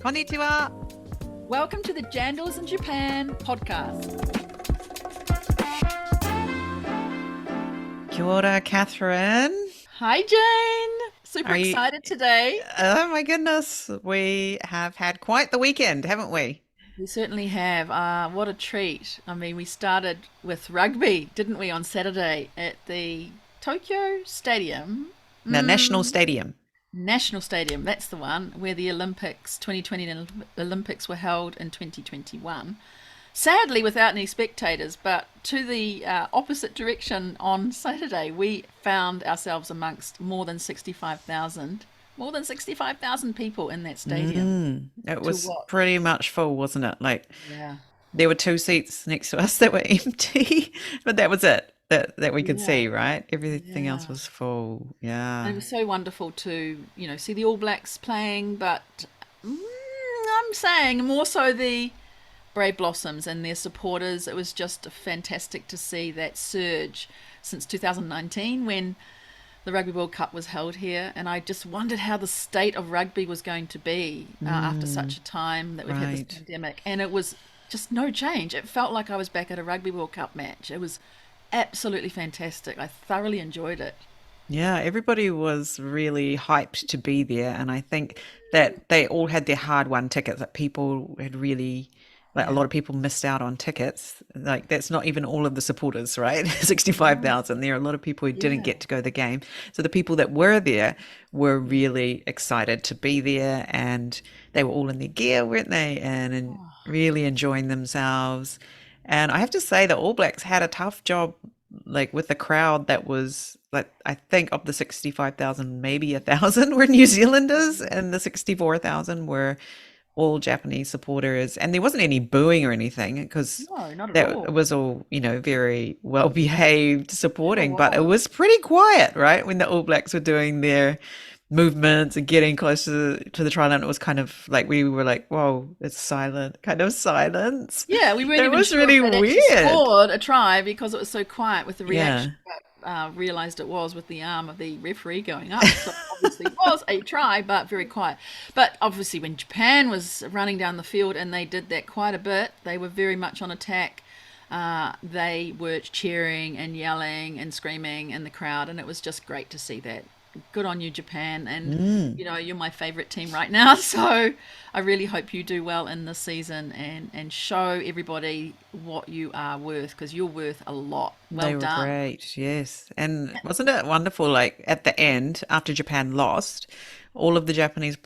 Konnichiwa. Welcome to the Jandals in Japan podcast. Kia ora, Catherine. Hi, Jane. Super excited today. Oh my goodness. We have had quite the weekend, haven't we? We certainly have. What a treat. I mean, we started with rugby, didn't we, on Saturday at the Tokyo Stadium? The National Stadium. National Stadium, that's the one, where the Olympics, 2020 Olympics were held in 2021. Sadly, without any spectators, but to the opposite direction on Saturday, we found ourselves amongst more than 65,000 people in that stadium It to was watch. pretty much full, wasn't it? Like Yeah, there were two seats next to us that were empty, but that was it. That we could yeah, see, right? Everything else yeah. was full. And Yeah. it was so wonderful to, see the All Blacks playing, but I'm saying more so the Brave Blossoms and their supporters. It was just fantastic to see that surge since 2019 when the Rugby World Cup was held here. And I just wondered how the state of rugby was going to be after such a time that we've had this Right. pandemic. And it was just no change. It felt like I was back at a Rugby World Cup match. It was absolutely fantastic. I thoroughly enjoyed it. Yeah, everybody was really hyped to be there, and I think that they all had their hard-won tickets. That people had really, like a Yeah. lot of people missed out on tickets. Like that's not even all of the supporters, right? Sixty-five No. thousand. There are a lot of people who didn't Yeah. get to go to the game. So the people that were there were really excited to be there, and they were all in their gear, weren't they? And really enjoying themselves. And I have to say, the All Blacks had a tough job, like with the crowd that was like, I think of the 65,000, maybe 1,000 were New Zealanders, and the 64,000 were all Japanese supporters. And there wasn't any booing or anything because No, not at that all. was all, very well behaved Yeah, supporting, but it was. was pretty quiet, right? When the All Blacks were doing their movements and getting closer to the try line, it was kind of like we were like, whoa, it's silent, kind of silence. Yeah, we weren't It even was sure if really they'd actually weird. scored a try because it was so quiet with the reaction. Yeah. But realised it was with the arm of the referee going up. So obviously it was a try, but very quiet. But obviously when Japan was running down the field and they did that quite a bit, they were very much on attack. They were cheering and yelling and screaming in the crowd, and it was just great to see that. Good on you, Japan. And, you're my favourite team right now. So I really hope you do well in this season and show everybody what you are worth because you're worth a lot. Well They were done. great, yes. And wasn't it wonderful? Like at the end, after Japan lost, all of the Japanese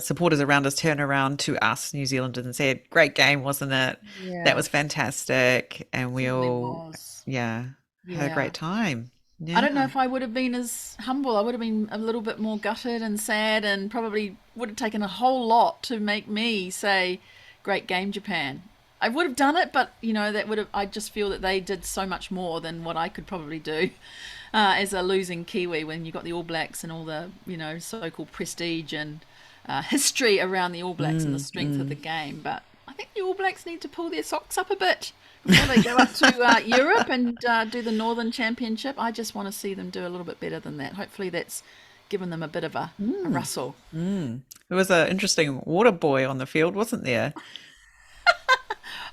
supporters around us turned around to us, New Zealanders, and said, "Great game, wasn't it? That Yeah, was fantastic." And we certainly all, was. yeah, had a Yeah. great time. I don't know Yeah. if I would have been as humble. I would have been a little bit more gutted and sad, and probably would have taken a whole lot to make me say, "Great game, Japan." I would have done it, but that would have. I just feel that they did so much more than what I could probably do as a losing Kiwi. When you got the All Blacks and all the so-called prestige and history around the All Blacks and the strength of the game, but I think the All Blacks need to pull their socks up a bit before they go up to Europe and do the Northern Championship. I just want to see them do a little bit better than that. Hopefully, that's given them a bit of a rustle. There was an interesting water boy on the field, wasn't there?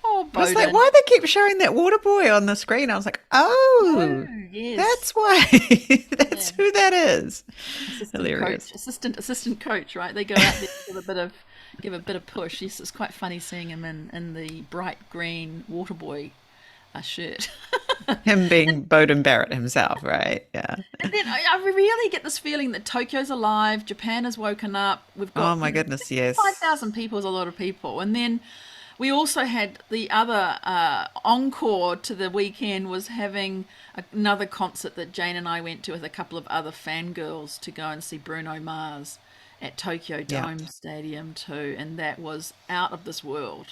Oh, I was like, Bowden. why they keep showing that water boy on the screen? I was like, oh, Oh, yes. that's why. That's Yeah. who that is. Assistant Hilarious. coach, assistant coach, right? They go out there to give a bit of push. Yes, it's quite funny seeing him in the bright green water boy shirt. Him being Bowden Barrett himself, right? Yeah. And then I really get this feeling that Tokyo's alive, Japan has woken up. We've Oh got, my goodness, yes. 5,000 people is a lot of people. And then we also had the other encore to the weekend was having another concert that Jane and I went to with a couple of other fangirls to go and see Bruno Mars at Tokyo Yeah. Dome Stadium too. And that was out of this world.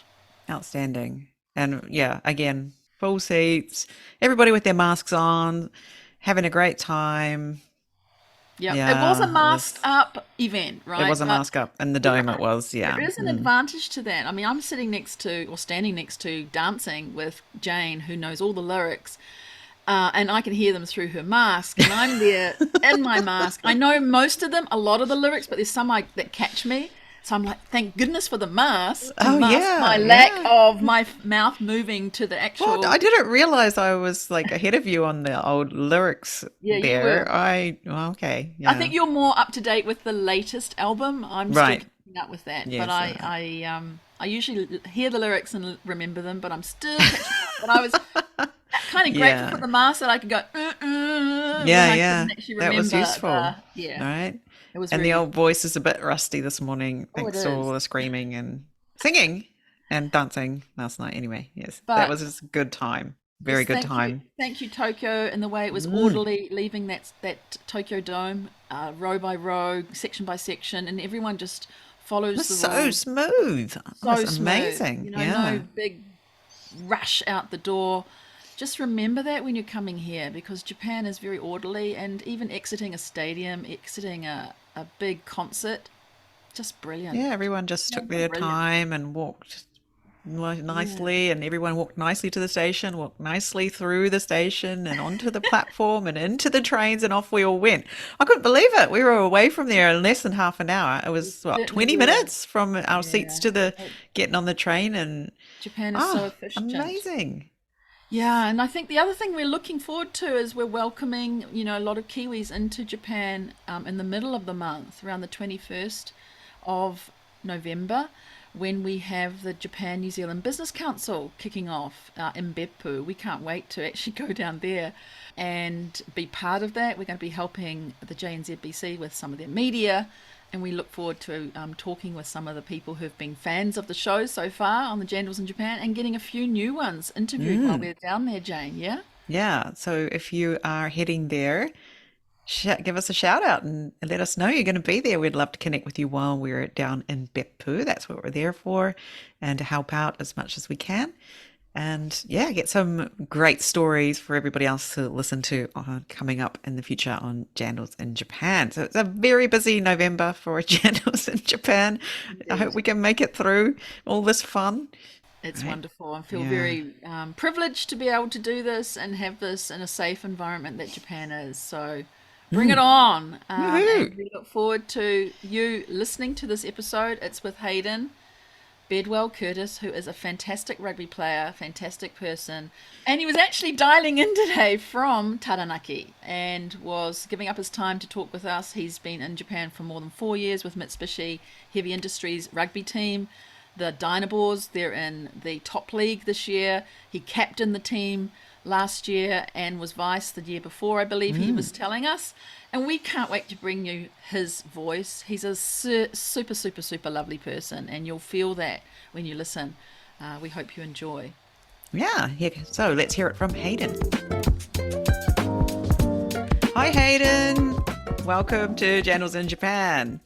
Outstanding. And yeah, again, full seats, everybody with their masks on, having a great time. Yeah, it was a Yeah, masked up event, it right? was a But mask up in the there dome it was, there yeah. is an advantage to that. I mean, I'm sitting next to or standing next to dancing with Jane, who knows all the lyrics, and I can hear them through her mask, and I'm there in my mask. I know most of them, a lot of the lyrics, but there's some that catch me. So I'm like, thank goodness for the mask to Oh mask my yeah, lack yeah. of my mouth moving to the Well, actual. I didn't realize I was like ahead of you on the old lyrics Yeah, you there. were. Well, okay, I yeah. think you're more up to date with the latest album. I'm still Right. keeping up with that, but Yes. I usually hear the lyrics and remember them, but I'm still catching up. But I was kind of grateful for Yeah. the mask that I could go when Yeah, I couldn't yeah. actually That was remember useful. the. Yeah, All right. it was And very the useful. old voice is a bit rusty this morning, Oh, it thanks to is. all the screaming and singing and dancing last night. Anyway, yes, that was But just a good time. Very yes, good time. thank you, Tokyo, and the way it was Mm. orderly, leaving that Tokyo Dome, row by row, section by section, and everyone just It was follows the so rules smooth. It was so smooth. amazing. No Yeah. big rush out the door. Just remember that when you're coming here, because Japan is very orderly, and even exiting a stadium, exiting a big concert, just brilliant. Yeah, everyone just took Japan's are their brilliant. time and walked Yeah. nicely, and everyone walked nicely to the station, walked nicely through the station and onto the platform and into the trains, and off we all went. I couldn't believe it. We were away from there in less than half an hour. It We was what, certainly 20 were. minutes from our seats Yeah. to the Uh, getting on the train, and Japan is so ah, efficient. amazing. Yeah, and I think the other thing we're looking forward to is we're welcoming, a lot of Kiwis into Japan in the middle of the month, around the 21st of November, when we have the Japan New Zealand Business Council kicking off in Beppu. We can't wait to actually go down there and be part of that. We're going to be helping the JNZBC with some of their media, and we look forward to talking with some of the people who've been fans of the show so far on the Jandals in Japan and getting a few new ones interviewed while Mm, we're down there, Jane. Yeah? yeah. So if you are heading there, give us a shout out and let us know you're going to be there. We'd love to connect with you while we're down in Beppu. That's what we're there for, and to help out as much as we can. And yeah, get some great stories for everybody else to listen to coming up in the future on Jandals in Japan. So it's a very busy November for Jandals in Japan. I hope Indeed. we can make it through all this fun. It's Right? wonderful. I feel Yeah. very privileged to be able to do this and have this in a safe environment that Japan is. So bring it Mm. on. Woohoo! And we look forward to you listening to this episode. It's with Heiden Bedwell-Curtis, who is a fantastic rugby player, fantastic person. And he was actually dialing in today from Taranaki and was giving up his time to talk with us. He's been in Japan for more than 4 years with Mitsubishi Heavy Industries Rugby team. The Dynaboars, they're in the top league this year. He captained the team last year and was vice the year before, I believe he Mm. was telling us. And we can't wait to bring you his voice. He's a super, super, super lovely person, and you'll feel that when you listen. We hope you enjoy. Yeah. So let's hear it from Hayden. Hi, Hayden. Welcome to Jandals in Japan.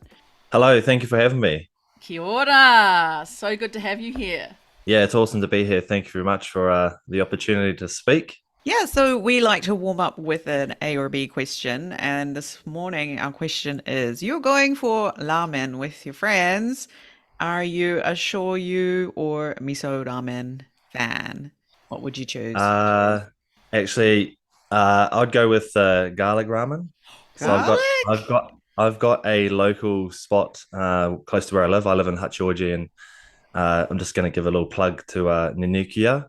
Hello, thank you for having me. Kia ora! So good to have you here. Yeah, it's awesome to be here. Thank you very much for the opportunity to speak. Yeah, so we like to warm up with an A or B question. And this morning, our question is, you're going for ramen with your friends. Are you a shoyu or miso ramen fan? What would you choose? Uh, actually, I'd go with garlic ramen. So Garlic? I've got a local spot close to where I live. I live in Hachioji, and I'm just going to give a little plug to Ninukiya.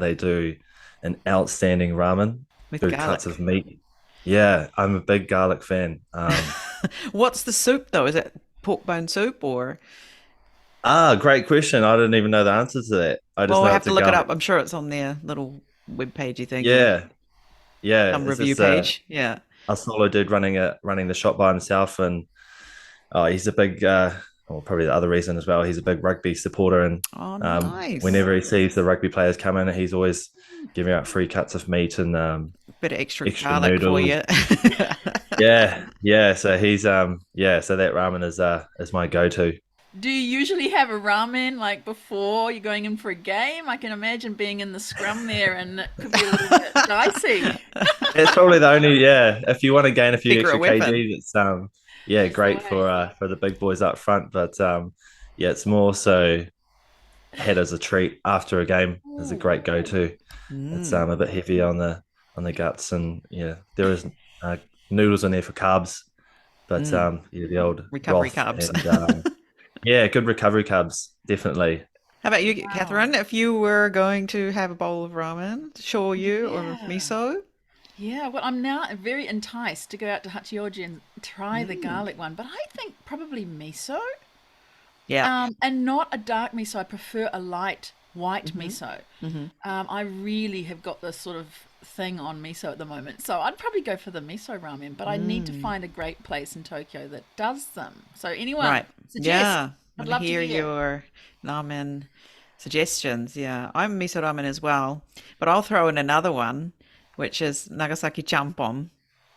They do an outstanding ramen, With good cuts garlic. of meat. Yeah, I'm a big garlic fan. What's the soup though? Is it pork bone soup or? Great question. I didn't even know the answer to that. I just Well, we'll know have it's to a look it garlic. up. I'm sure it's on their little web pagey thing or Yeah, yeah. some It's review this page. Yeah. a solo dude running the shop by himself, and he's a big well, probably the other reason as well. He's a big rugby supporter, and Oh, nice. whenever he sees the rugby players come in, he's always giving out free cuts of meat and Bit of extra extra garlic for noodles. you. Yeah, yeah. So he's yeah. So that ramen is my go-to. Do you usually have a ramen like before you're going in for a game? I can imagine being in the scrum there and it could be a little bit dicey. It's probably the only, yeah. If you want to gain a few Secret extra weapon. kgs, it's yeah, That's the great way. for the big boys up front. But yeah, it's more so had as a treat after a game is a Ooh. great go-to. It's Mm, a bit heavy on the guts, and yeah, there is uh, noodles in there for carbs, but mm. yeah, the old Recovery broth carbs. and Yeah, good recovery carbs, definitely. How about you, Wow. Catherine? If you were going to have a bowl of ramen, shoyu or Yeah. miso? Yeah, well, I'm now very enticed to go out to Hachioji and try the Mm. garlic one, but I think probably miso. Yeah. And not a dark miso. I prefer a light white Hmm. miso. Hmm. I really have got this sort of thing on miso at the moment. So I'd probably go for the miso ramen, but I need to Mm. find a great place in Tokyo that does them. So anyone, Right. suggest. Yeah. I I'd want to love to hear hear. your ramen suggestions. Yeah. I'm miso ramen as well, but I'll throw in another one, which is Nagasaki champon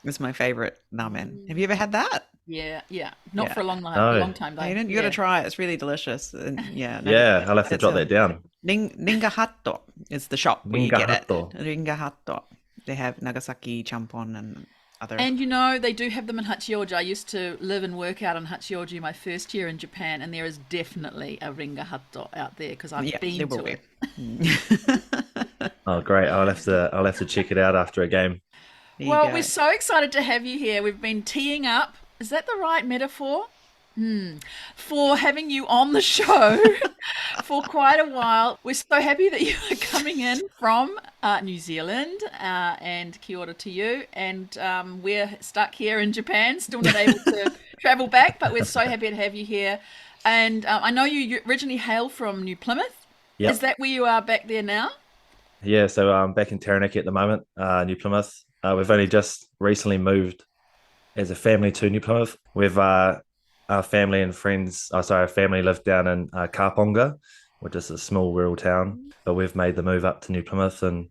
is my favorite ramen. Have you ever had that? Yeah, yeah. Not Yeah. for a long time, No. long time though. Hayden, you got to Yeah. try it. It's really delicious. And yeah, Yeah, I'll have to it's jot a that down. Ningahato is the shop where you get it. Ningahato. Ningahato. They have Nagasaki champon and other. And you know, they do have them in Hachioji. I used to live and work out in Hachioji my first year in Japan, and there is definitely a ringa hutto out there because I've Yeah, there been will to be. it. Oh, great. I'll have to check it out after a game. There you Well, we're go. so excited to have you here. We've been teeing up. Is that the right metaphor? For having you on the show for quite a while. We're so happy that you are coming in from New Zealand and kia ora to you. And we're stuck here in Japan, still not able to travel back, but we're so happy to have you here. And I know you originally hail from New Plymouth. Is Yep. that where you are back there now? Yeah, so I'm back in Taranaki at the moment, New Plymouth. We've only just recently moved as a family to New Plymouth. We've our family and friends, our family live down in Kaponga, which is a small rural town, but we've made the move up to New Plymouth, and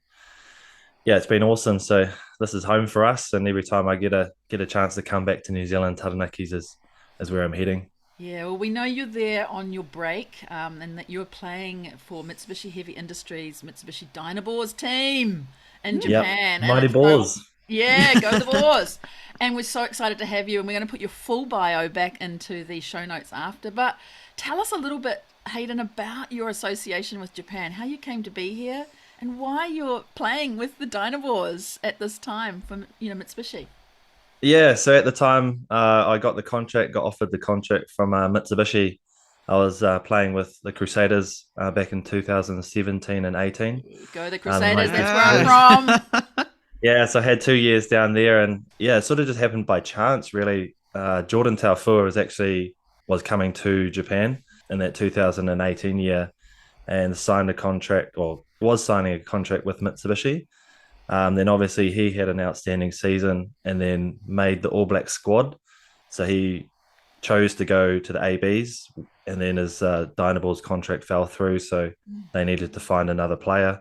yeah, it's been awesome. So this is home for us, and every time I get a chance to come back to New Zealand, Taranaki's is where I'm heading. Yeah, well, we know you're there on your break and that you're playing for Mitsubishi Heavy Industries, Mitsubishi Dynaboars team in Yep, Japan. And mighty it's so, Boars. yeah, go the Boars. And we're so excited to have you. And we're going to put your full bio back into the show notes after. But tell us a little bit, Hayden, about your association with Japan, how you came to be here, and why you're playing with the Dynaboars at this time from, Mitsubishi. Yeah, so at the time, I got offered the contract from Mitsubishi. I was playing with the Crusaders back in 2017 and 18. Go the In my Crusaders, that's where first I'm year. from. Yeah, so I had 2 years down there, and yeah, it sort of just happened by chance, really. Jordan Taufua was coming to Japan in that 2018 year and signed a contract, or was signing a contract with Mitsubishi. Then obviously he had an outstanding season and then made the All Black squad. So he chose to go to the ABs, and then his Dynaboar's contract fell through, so they needed to find another player.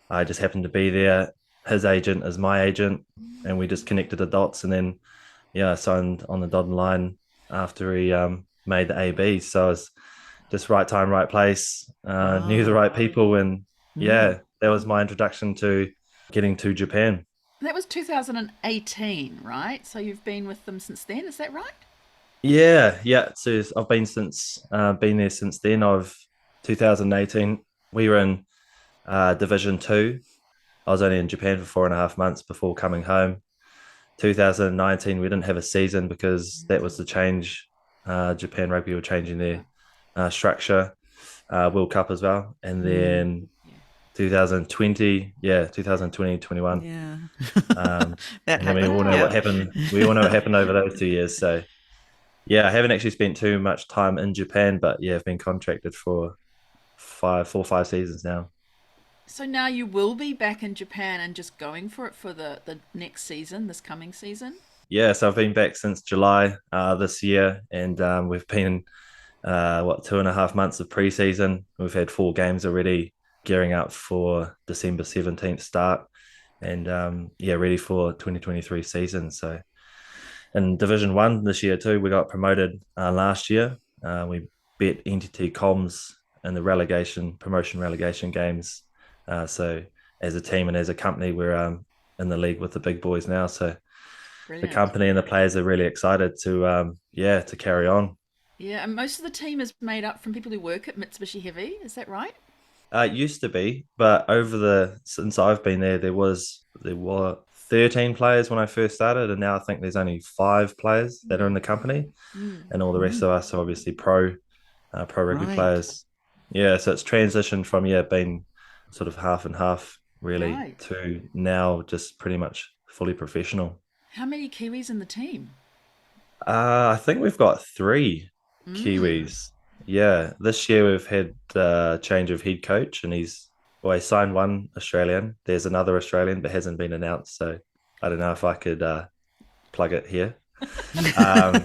I just happened to be there. His agent is my agent, and we just connected the dots, and then yeah, I signed on the dotted line after he made the ABs. So it's just right time, right place. Knew the Ah. right people, and Mm. yeah, that was my introduction to getting to Japan. That was 2018, right? So you've been with them since then, is that right? Yeah, yeah. So I've been there since then. I've 2018. We were in Division Two. I was only in Japan for 4.5 months before coming home. 2019, we didn't have a season because that was the change. Japan Rugby were changing their structure, World Cup as well, and Mm. then 2020, yeah, 2020, 21. Yeah. Um, That and then we all happened. know what Yeah. Wow. happened. We all know what happened over those 2 years. So yeah, I haven't actually spent too much time in Japan, but yeah, I've been contracted for 5 seasons now. So now you will be back in Japan and just going for it for the next season, this coming season? Yeah, so I've been back since July this year, and we've been what 2.5 months of preseason. We've had 4 games already, gearing up for December 17th start, and yeah, ready for 2023 season. So in Division One this year too, we got promoted last year. We bet Entity Comms in the promotion relegation games. So as a team and as a company, we're in the league with the big boys now. So the Brilliant. company and the players are really excited to yeah, to carry on. Yeah, and most of the team is made up from people who work at Mitsubishi Heavy, is that right? It used to be, but since I've been there, there were 13 players when I first started, and now I think there's only 5 players that are in the company, Mm. and all the rest of us are obviously pro. pro rugby Right. players. Yeah, so it's transitioned from being sort of half and half really Right. to now just pretty much fully professional. How many Kiwis in the team? I think we've got three Mm. Kiwis. Yeah, this year we've had a change of head coach, and he signed one Australian. There's another Australian that hasn't been announced, so I don't know if I could plug it here. Um,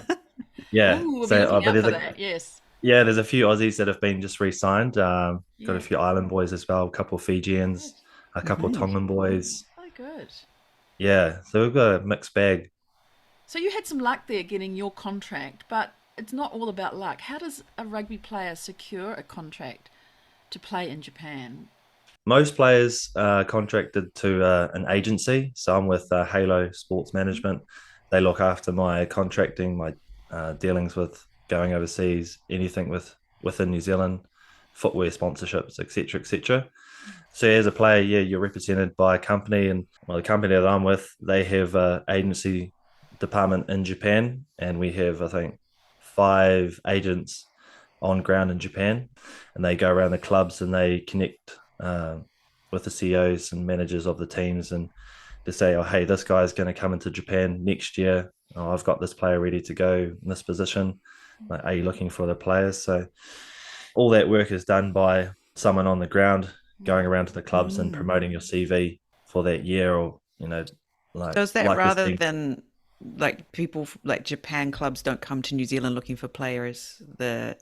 yeah, Ooh, we'll be so looking but out for that. Yes. there's a few Aussies that have been just re-signed. Got a Yeah. few island boys as well, a couple of Good. Fijians, a couple of Nice. Tongan boys. Oh, good. Yeah, so we've got a mixed bag. So you had some luck there getting your contract, but it's not all about luck. How does a rugby player secure a contract to play in Japan? Most players are contracted to an agency. So I'm with Halo Sports Management. They look after my contracting, my dealings with going overseas, anything within New Zealand, footwear sponsorships, etc., etc. So as a player, yeah, you're represented by a company, and well, the company that I'm with, they have an agency department in Japan, and we have, I think, 5 agents on ground in Japan, and they go around the clubs and they connect with the CEOs and managers of the teams, and they say, oh, hey, this guy's going to come into Japan next year. Oh, I've got this player ready to go in this position. Like, are you looking for the players? So all that work is done by someone on the ground going around to the clubs and Mm. promoting your CV for that year, or So is that like this rather team. than like like Japan clubs don't come to New Zealand looking for players, the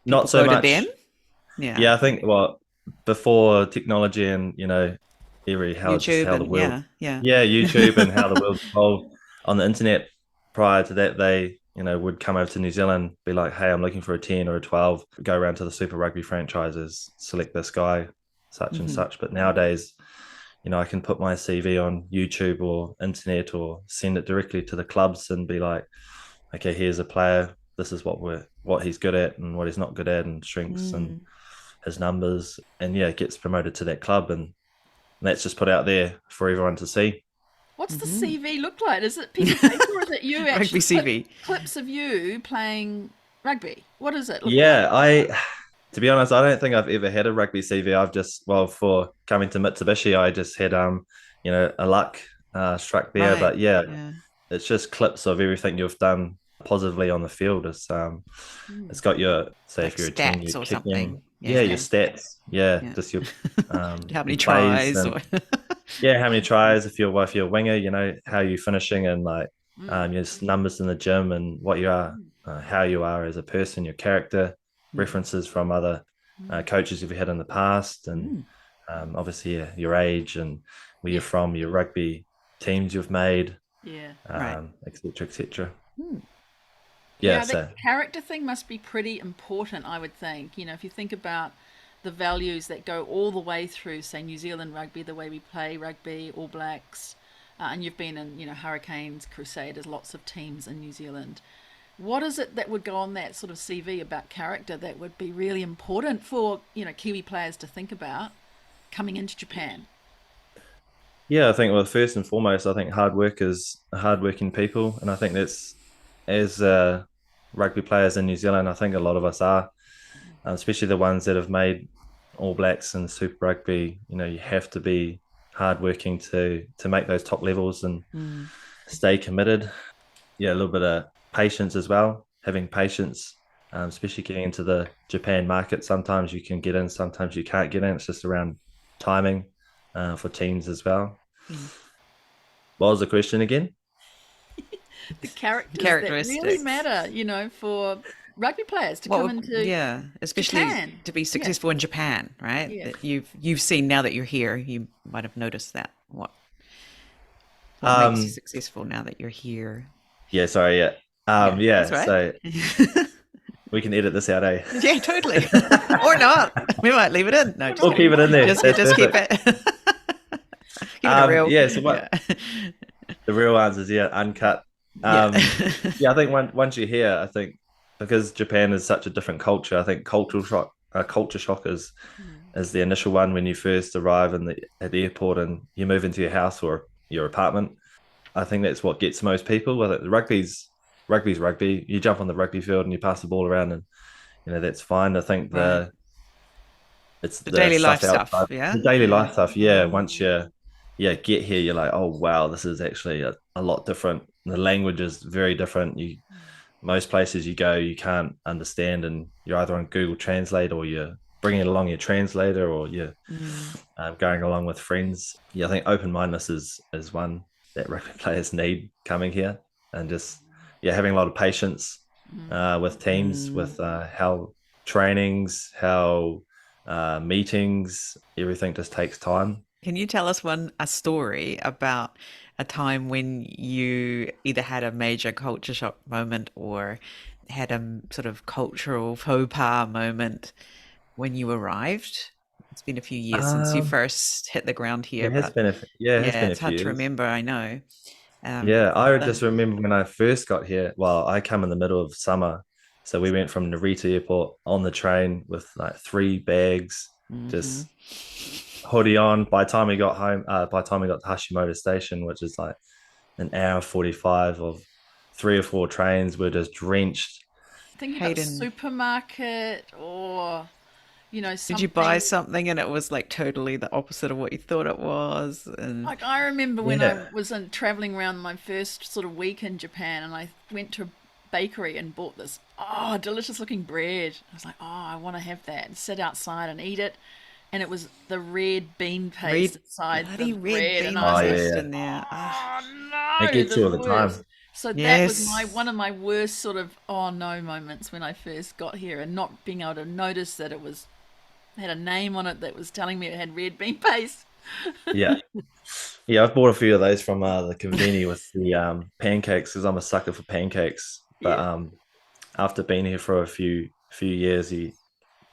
Not people so go to them? much. Yeah. Yeah, I think before technology and every how just YouTube how the and world, yeah, yeah. yeah, YouTube and how the world evolved on the internet. Prior to that, they would come over to New Zealand, be like, hey, I'm looking for a 10 or a 12, go around to the Super Rugby franchises, select this guy, such and Hmm. such. But nowadays, I can put my CV on YouTube or internet or send it directly to the clubs and be like, okay, here's a player. This is what he's good at and what he's not good at, and strengths and Mm. his numbers, and yeah, gets promoted to that club, and that's just put out there for everyone to see. What's the Hmm. CV look like? Is it piece of paper or is it you Rugby actually CV. clips of you playing rugby? What does it look like? Yeah, I to be honest, I don't think I've ever had a rugby CV. I've just for coming to Mitsubishi, I just had a luck struck there, Right. but yeah, Yeah. it's just clips of everything you've done positively on the field. Hmm. It's got your, say, Like if you're a 10, you're stats or kicking, something. yeah, your Yeah. stats, yeah, Yeah. just your How many your plays, tries and or yeah, how many tries, if you're a winger, how you finishing, and like Mm. your numbers in the gym, and what you are, how you are as a person, your character, Mm. references from other Mm. coaches you've had in the past, and Mm. obviously, yeah, your age and where you're Yeah. from, your rugby teams you've made, Yeah. Right. et cetera, et cetera. Mm. Yeah, Yeah, the so character thing must be pretty important, I would think. You know, if you think about the values that go all the way through, say, New Zealand rugby, the way we play rugby, All Blacks, and you've been in, Hurricanes, Crusaders, lots of teams in New Zealand. What is it that would go on that sort of CV about character that would be really important for, Kiwi players to think about coming into Japan? yeah, I think, well, first and foremost, I think hard work is hardworking people, and I think that's, as rugby players in New Zealand, I think a lot of us are, especially the ones that have made All Blacks and Super Rugby. You have to be hardworking to make those top levels and Mm. stay committed. Yeah, a little bit of patience as well, having patience, especially getting into the Japan market. Sometimes you can get in, sometimes you can't get in. It's just around timing for teams as well. Mm. What was the question again? The characters that really Characteristics. matter, for rugby players to What come would, into yeah, especially Japan. to be Yeah, successful in Japan, right? yeah. That you've seen now that you're here, you might have noticed that. What makes you Um, successful now that you're here? yeah, sorry, yeah. Yeah, that's Yeah, right. so we can edit this out, eh? Yeah, totally. Or not. We might leave it in. No, Or just We'll not, we kidding. keep it in might there. not. That's Just keep perfect. it keeping it real. Yeah, so Yeah. what the real answer is, yeah, uncut. Yeah. Yeah, I think once you're here, I think because Japan is such a different culture, I think culture shock is the initial one when you first arrive at the airport and you move into your house or your apartment. I think that's what gets most people. Well, rugby's rugby. You jump on the rugby field and you pass the ball around, and that's fine. I think Right. it's The the daily life stuff stuff. outside Yeah. the daily Yeah. life stuff. Yeah, once you get here, you're like, oh wow, this is actually a lot different. The language is very different. You Most places you go, you can't understand, and you're either on Google Translate or you're bringing along your translator or you're Mm. going along with friends. Yeah, I think open mindedness is one that rugby players need coming here, and just having a lot of patience with teams, Mm. with how trainings, how meetings, everything just takes time. Can you tell us a story about a time when you either had a major culture shock moment or had a sort of cultural faux pas moment when you arrived? It's been a few years since you Um, first hit the ground here, it has but been it has yeah, been a it's few hard to years. remember, I know. Yeah, I So, just remember when I first got here. Well, I come in the middle of summer, so we went from Narita Airport on the train with like 3 bags, mhm. just hoodie on. By the time we got to Hashimoto Station, which is like an hour 45 of 3 or 4 trains, we're just drenched. Thinking about the Hayden, supermarket or, did you buy something. something and it was like totally the opposite of what you thought it was? And Like, I remember when I Yeah. was traveling around my first sort of week in Japan, and I went to a bakery and bought this, delicious looking bread. I was like, oh, I want to have that. And sit outside and eat it. And it was the red bean paste red, inside the bloody red bread. And bean I was Oh yeah, like, paste yeah. in there. Ah, oh It no, gets the you all the worst. time. So that was yes. one of my worst sort of oh no moments when I first got here, and not being able to notice that had a name on it that was telling me it had red bean paste. Yeah. Yeah, I've bought a few of those from the conveni with the pancakes because I'm a sucker for pancakes. But Yeah. after being here for a few years, you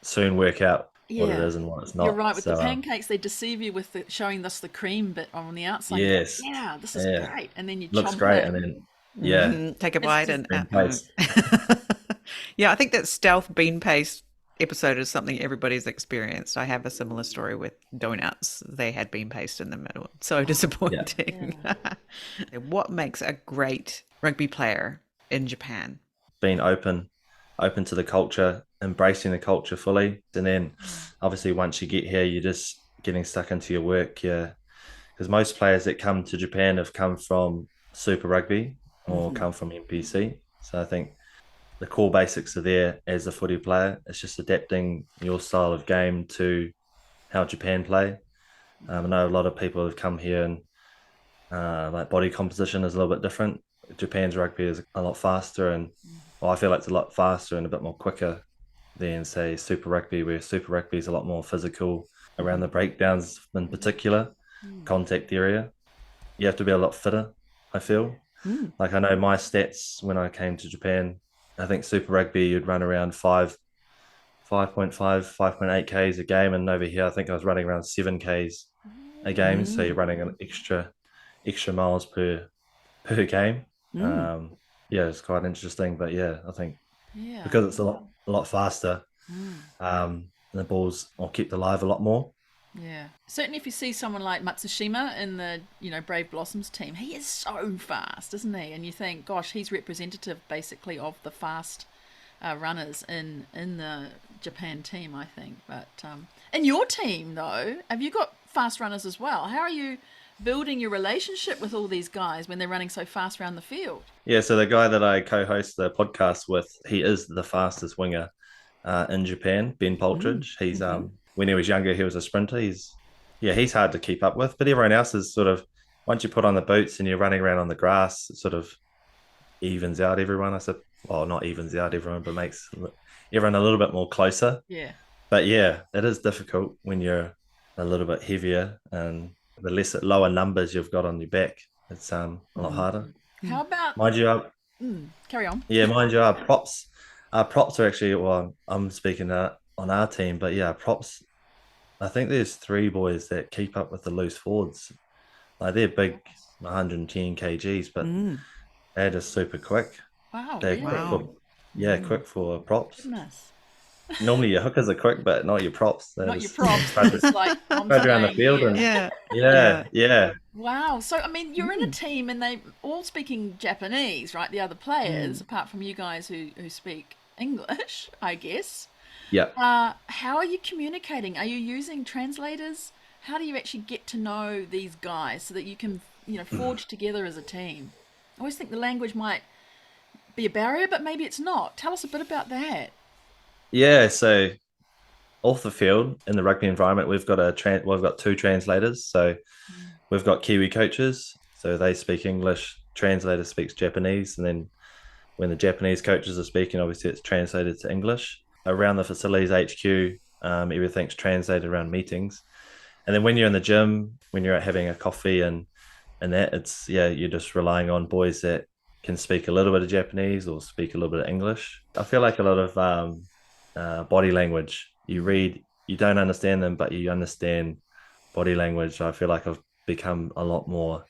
soon work out what it Yeah, is and what it's you're not. right. With the So pancakes, they deceive you with showing us the cream bit on the outside. You go, yes, yeah, this is yeah, great. And then you looks chomp great, it. and then yeah, Take a It's bite just, and in place. yeah, I think that stealth bean paste episode is something everybody's experienced. I have a similar story with donuts. They had bean paste in the middle. So Yeah, disappointing. yeah. What makes a great rugby player in Japan? being open to the culture, embracing the culture fully, and then obviously once you get here, you're just getting stuck into your work. Yeah, because most players that come to Japan have come from Super Rugby or Hmm. come from NPC. So I think the core basics are there as a footy player. It's just adapting your style of game to how Japan play. I know a lot of people have come here and like body composition is a little bit different. Japan's rugby is a lot faster, and well, I feel like it's a lot faster and a bit more quicker than say Super Rugby, where Super Rugby is a lot more physical around the breakdowns in particular, contact area. You have to be a lot fitter, I feel. Mm. Like I know my stats when I came to Japan, I think Super Rugby you'd run around 5.8 Ks a game. And over here I think I was running around 7 Ks a game. So you're Mm. running an extra miles per game. Mm. Um, yeah, it's quite interesting. But yeah, I think Yeah. because it's a lot faster, the balls are kept alive a lot more. Yeah. Certainly if you see someone like Matsushima in the, Brave Blossoms team, he is so fast, isn't he? And you think, gosh, he's representative basically of the fast runners in the Japan team, I think. But in your team, though, have you got fast runners as well? How are you building your relationship with all these guys when they're running so fast around the field? Yeah, so the guy that I co-host the podcast with, he is the fastest winger in Japan, Ben Mm. Poltridge. He's Hmm. when he was younger, he was a sprinter. He's hard to keep up with, but everyone else is sort of once you put on the boots and you're running around on the grass, it sort of evens out everyone. I said, well, not evens out everyone, but makes everyone a little bit more closer. Yeah. But yeah, it is difficult when you're a little bit heavier and the lower numbers you've got on your back. It's a lot harder. How about, Mind you, carry on. yeah, mind you, our props are actually, well, I'm speaking on our team, but yeah, props. I think there's 3 boys that keep up with the loose forwards. Like they're big, 110 kgs, but Mm. they're just super quick. Wow, They're quick really? Wow. for, yeah, quick for props. Goodness. Normally your hookers are quick, but not your props. They're Not your just props, but spread just like Tom's around the name, field yeah. and Yeah. yeah, Yeah. yeah, Wow. So, I mean, you're in a Mm. team and they all speaking Japanese, right? The other Mm. players, apart from you guys who speak English, I guess. Yeah. How are you communicating? Are you using translators? How do you actually get to know these guys so that you can, forge together as a team? I always think the language might be a barrier, but maybe it's not. Tell us a bit about that. Yeah. So off the field in the rugby environment, we've got two translators. So we've got Kiwi coaches, so they speak English. Translator speaks Japanese, and then when the Japanese coaches are speaking, obviously it's translated to English. Around the facilities HQ, everything's translated around meetings. And then when you're in the gym, when you're having a coffee and that, it's yeah, you're just relying on boys that can speak a little bit of Japanese or speak a little bit of English. I feel like a lot of body language. You read, you don't understand them, but you understand body language. I feel like I've become a lot more,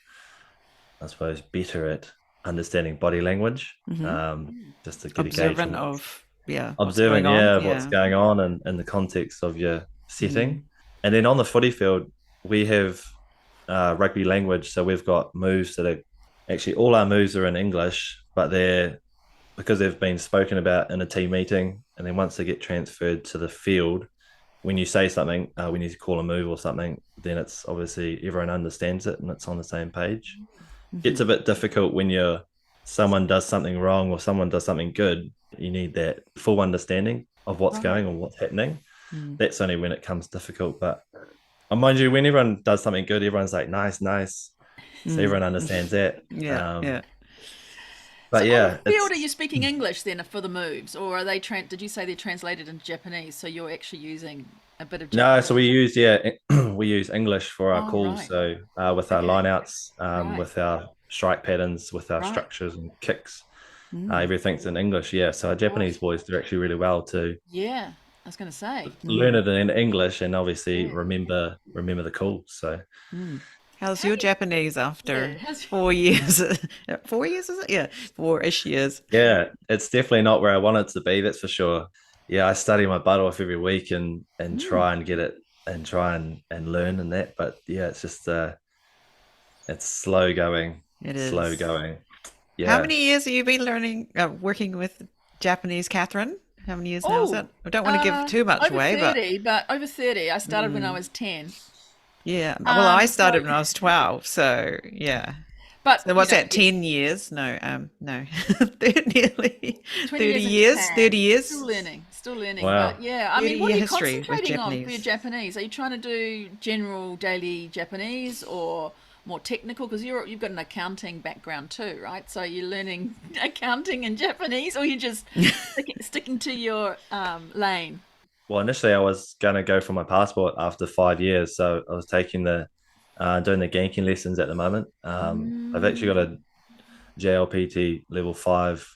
I suppose, better at understanding body language, Hmm. just to get a gauge Observant on what's of, yeah, what's going observant, on. yeah, of what's Yeah. going on and the context of your Mm. setting. And then on the footy field, we have rugby language. So we've got moves that are actually all our moves are in English, but they're because they've been spoken about in a team meeting. And then once they get transferred to the field, when you say something, we need to call a move or something, then it's obviously everyone understands it and it's on the same page. It's Hmm. a bit difficult when someone does something wrong or someone does something good. You need that full understanding of what's Right. going on, what's happening. Mm. That's only when it comes difficult. But mind you, when everyone does something good, everyone's like, nice, nice. So Mm. everyone understands that. Yeah, yeah. So But on the yeah, field, are you it's speaking English then for the moves, or are they? Did you say they're translated into Japanese? So you're actually using a bit of no. So Japanese. we use we use English for our Oh, calls. right. So with our Okay. lineouts, Right. with our strike patterns, with our Right. structures and kicks, Mm. everything's in English. Yeah. So our Right. Japanese boys do actually really well to Yeah. I was going to say. learn Mm. it in English and obviously Yeah. remember the calls. So Mm. How's How your do you? Japanese Yeah. after 4 years? 4 years, is it? Yeah, 4-ish years. yeah, it's definitely not where I want it to be. That's for sure. Yeah, I study my butt off every week and Mm, try and get it and try and learn and that. But yeah, it's just it's slow going, It slow is. going. How Yeah. many years have you been learning, working with Japanese, Catherine? How many years now is oh, it? I don't want to give too much over away, but 30, but over 30. I started when I mm, was 10. yeah. Well, I So, started when I was 12, so yeah. but, So what's that, 10 years? No, no. Nearly 20 30 years in years, 30 Japan. Still Still learning. But Wow. yeah, I mean, what are 30-year you history with concentrating on for your Japanese. Japanese? Are you trying to do general daily Japanese or more technical? Because you've got an accounting background too, right? So you're learning accounting in Japanese, or you're just sticking to your lane? Well, initially I was gonna go for my passport after 5 years, so I was taking the doing the ganking lessons at the moment. I've actually got Mm, a JLPT level five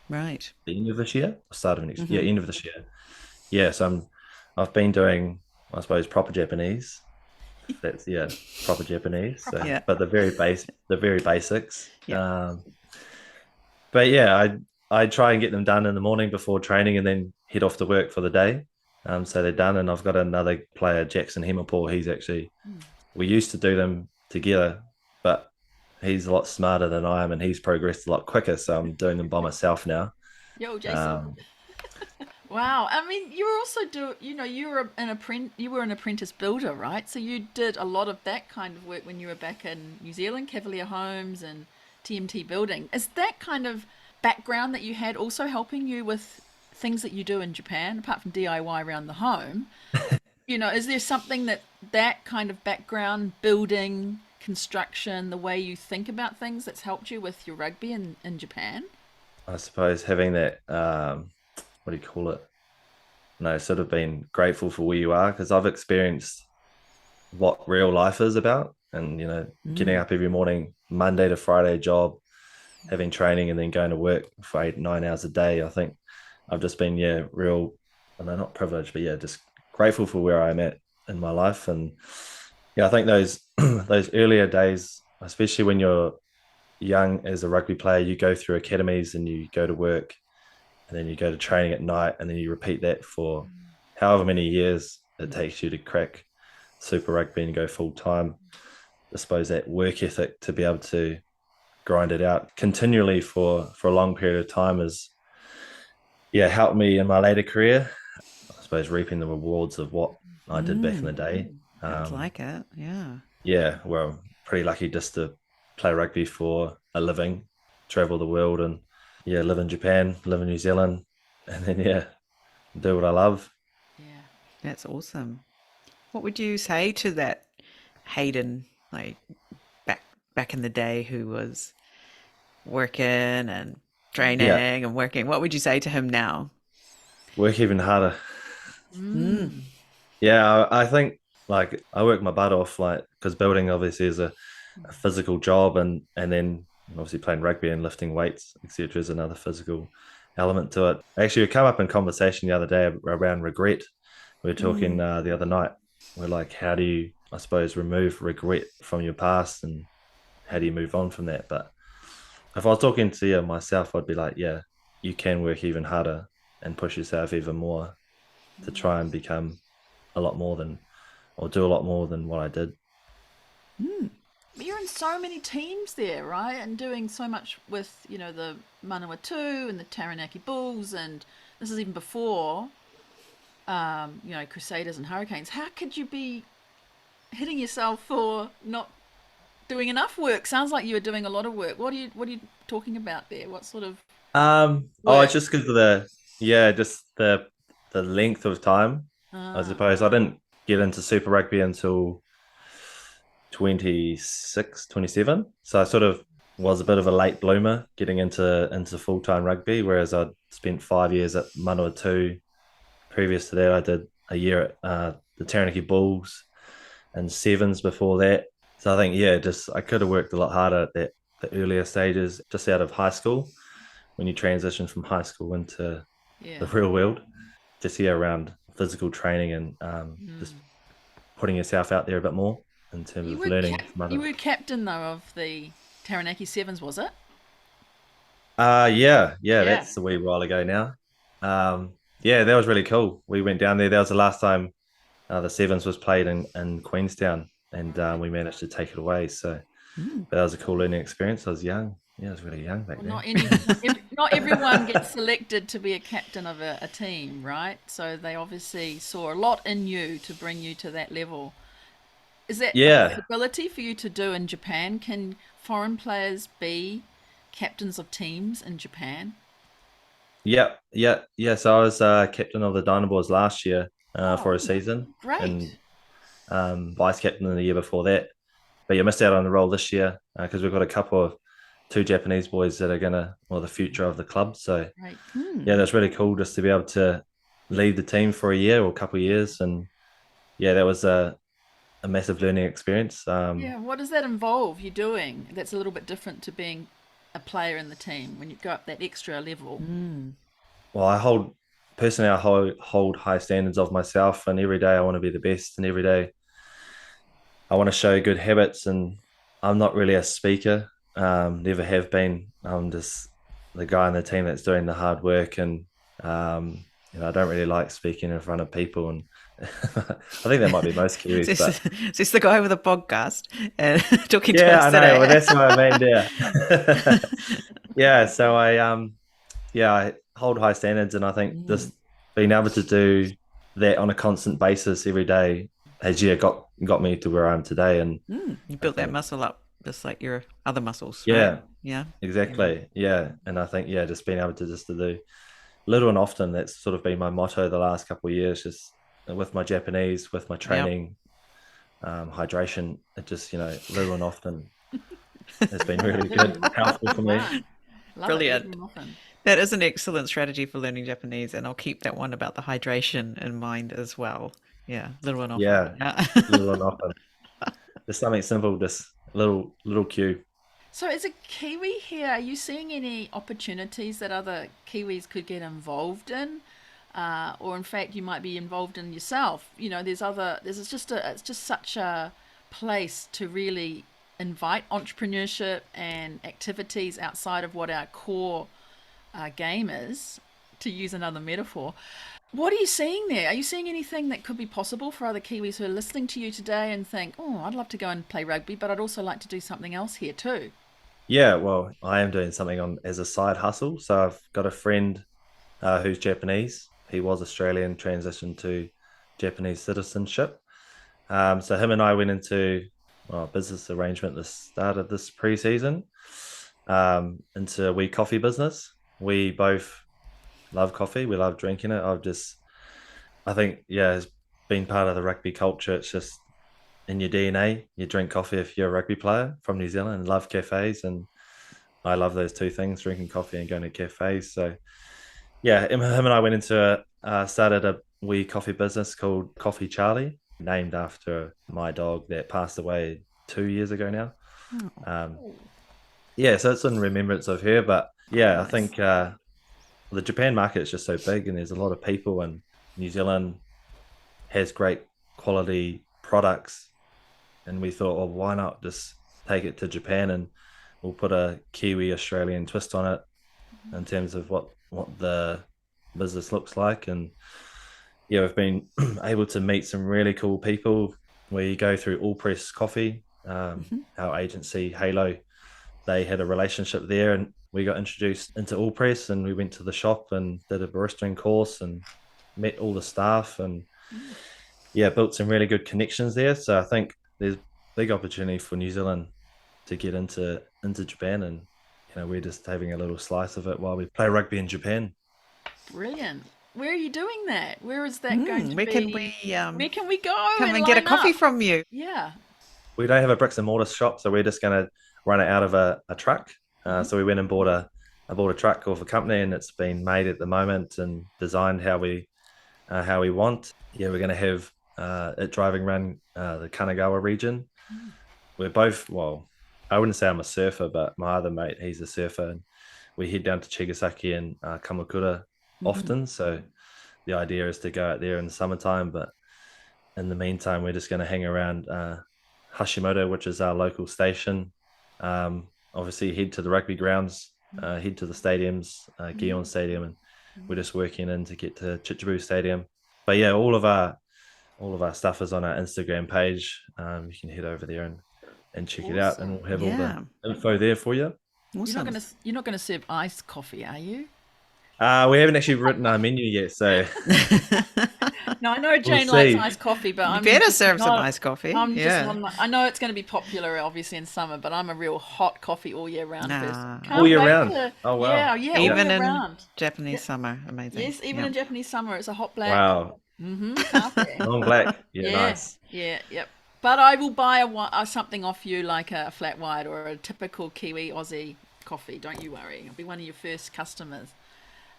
Right. the end of this year, start of next year, Hmm. end of this year. Yeah, so I've been doing, I suppose, proper Japanese. If that's yeah, proper Japanese. So, Yeah. but the very basics. Yeah. But yeah, I try and get them done in the morning before training, and then head off to work for the day. So they're done, and I've got another player, Jackson Hemapor. He's actually we used to do them together, but he's a lot smarter than I am, and he's progressed a lot quicker. So I'm doing them by myself now. yo, Jason. Um, Wow. I mean, you were also you were an apprentice builder, right? So you did a lot of that kind of work when you were back in New Zealand, Cavalier Homes and TMT building. Is that kind of background that you had also helping you with things that you do in Japan, apart from DIY around the home? Is there something that kind of background, building, construction, the way you think about things that's helped you with your rugby in Japan? I suppose having that, what do you call it? No, sort of been grateful for where you are because I've experienced what real life is about, and getting Mm. up every morning, Monday to Friday job, having training, and then going to work for 8 9 hours a day. I think I've just been real, I know not privileged, but yeah, just grateful for where I'm at in my life, and yeah, I think those those earlier days, especially when you're young as a rugby player, you go through academies and you go to work and then you go to training at night and then you repeat that for however many years it takes you to crack Super Rugby and go full time. I suppose that work ethic to be able to grind it out continually for a long period of time yeah, helped me in my later career. I suppose reaping the rewards of what I did back in the Mm, day. sounds Um, like it. Yeah. yeah, well, pretty lucky just to play rugby for a living, travel the world, and yeah, live in Japan, live in New Zealand, and then yeah, do what I love. Yeah. That's awesome. What would you say to that Hayden, like back back in the day, who was working and Yeah, training and working? What would you say to him now? work even harder. Mm, Mm. Yeah, I think like I work my butt off, like because building obviously is a physical job, and then obviously playing rugby and lifting weights, etc., is another physical element to it. Actually, it came up in conversation the other day around regret. We were talking mm, the other night. We're like, how do you, I suppose, remove regret from your past, and how do you move on from that? But if I was talking to you myself, I'd be like, yeah, you can work even harder and push yourself even more to try and become a lot more than, or do a lot more than what I did. mm. But you're in so many teams there, right? And doing so much with, the Manawatu and the Taranaki Bulls, and this is even before, Crusaders and Hurricanes. How could you be hitting yourself for not doing enough work? Sounds like you were doing a lot of work. What are you talking about there? What sort of Oh, it's work? just because of yeah, just the length of time. I Ah, suppose I didn't get into Super Rugby until 26, 27. So I sort of was a bit of a late bloomer getting into full-time rugby, whereas I'd spent 5 years at Manawatu. Previous to that, I did a year at the Taranaki Bulls and Sevens before that. So I think, yeah, just I could have worked a lot harder at the earlier stages, just out of high school, when you transition from high school into yeah. the real world, just yeah, around physical training and just Mm. putting yourself out there a bit more in terms of learning from You other. were captain though of the Taranaki Sevens, was it? Yeah, Yeah. that's a wee while ago now. Yeah, that was really cool. We went down there. That was the last time the Sevens was played in Queenstown, and Right. we managed to take it away. So Mm. that was a cool learning experience. I was young. Yeah, I was really young back Well, then. not everyone gets selected to be a captain of a team, right? So they obviously saw a lot in you to bring you to that level. Is that a Yeah, possibility for you to do in Japan? Can foreign players be captains of teams in Japan? yeah. So I was captain of the Dynaboars last year for a Oh, season, and great. vice captain the year before that. But you missed out on the role this year because we've got a couple of two Japanese boys that are gonna, well, the future of the club. So Great. yeah, Mm. that's really cool just to be able to lead the team for a year or a couple of years, and yeah, that was a massive learning experience. Yeah, what does that involve you doing? That's a little bit different to being a player in the team when you go up that extra level. Mm. Well, personally, I hold high standards of myself, and every day I want to be the best, and every day I want to show good habits. And I'm not really a speaker, never have been. I'm just the guy on the team that's doing the hard work, and I don't really like speaking in front of people. And I think that might be most Kiwis, but Is this the guy with a podcast and talking to yeah, us I know. Well, today? that's what I mean there. Yeah, so I hold high standards, and I think Mm. just being able to do that on a constant basis every day has got me to where I am today. And Mm. You I built that think muscle up just like your other muscles, right? yeah, Yeah. Yeah. exactly, yeah. And I think yeah, just being able to just to do little and often, that's sort of been my motto the last couple of years. Just with my Japanese, with my Yep. training, hydration, it just little and often has been Yeah, really little good, and often. helpful Good for me. one. Love it, little Brilliant. and often. That is an excellent strategy for learning Japanese, and I'll keep that one about the hydration in mind as well. Yeah, little and often. Yeah, Yeah. little and often. Just something simple, just little cue. So, as a Kiwi here, are you seeing any opportunities that other Kiwis could get involved in? Or in fact, you might be involved in yourself. It's just such a place to really invite entrepreneurship and activities outside of what our core game is, to use another metaphor. What are you seeing there? Are you seeing anything that could be possible for other Kiwis who are listening to you today and think, oh, I'd love to go and play rugby, but I'd also like to do something else here too? Yeah, well, I am doing something on as a side hustle. So I've got a friend who's Japanese. He was Australian, transitioned to Japanese citizenship. So him and I went into a business arrangement at the start of this pre-season, into a wee coffee business. We both love coffee. We love drinking it. I think, yeah, it's been part of the rugby culture. It's just in your DNA. You drink coffee if you're a rugby player from New Zealand and love cafes. And I love those two things, drinking coffee and going to cafes. So yeah, him and I went into started a wee coffee business called Coffee Charlie, named after my dog that passed away 2 years ago now. Um, yeah, so it's in remembrance of her. But yeah, I Nice. think the Japan market is just so big, and there's a lot of people, and New Zealand has great quality products. And we thought, well, why not just take it to Japan and we'll put a Kiwi Australian twist on it in terms of what the business looks like. And yeah, we've been able to meet some really cool people. We go through All Press Coffee, our agency Halo. They had a relationship there, and we got introduced into All Press, and we went to the shop and did a baristering course and met all the staff, and yeah, built some really good connections there. So I think there's big opportunity for New Zealand to get into Japan, and we're just having a little slice of it while we play rugby in Japan. Brilliant. Where are you doing that? Where is that going to Where can be? we Where can we go come and and get a line coffee up? from you? Yeah. We don't have a bricks and mortar shop, so we're just going to run it out of a truck. So we went and bought I bought a truck off a company, and it's been made at the moment and designed how we want. Yeah, we're going to have it driving around the Kanagawa region. We're both, well, I wouldn't say I'm a surfer, but my other mate, he's a surfer, and we head down to Chigasaki and Kamakura often. So the idea is to go out there in the summertime, but in the meantime, we're just going to hang around Hashimoto, which is our local station. Obviously, head to the rugby grounds, head to the stadiums, Gion Stadium, and we're just working in to get to Chichibu Stadium. But yeah, all of our stuff is on our Instagram page. You can head over there and check it out, and Awesome. we'll have all the Yeah, info there for you. awesome. You're not gonna serve iced coffee, are you? We haven't actually written our menu yet, so No, I know we'll Jane likes see. iced coffee, but You I'm better just serve some not. iced coffee. I'm just Yeah. not. I know it's going to be popular, obviously, in summer, but I'm a real hot coffee all year round person. Nah. All Can't year wait round. to. Oh Yeah, wow. yeah, all Yeah. Even year in round. Japanese Yeah, summer. Amazing. yes, even Yep. in Japanese summer, it's a hot black. Wow. Can't be. Long black. Yeah, Yeah, nice. yeah, yep. But I will buy something off you like a flat white or a typical Kiwi Aussie coffee. Don't you worry. I'll be one of your first customers.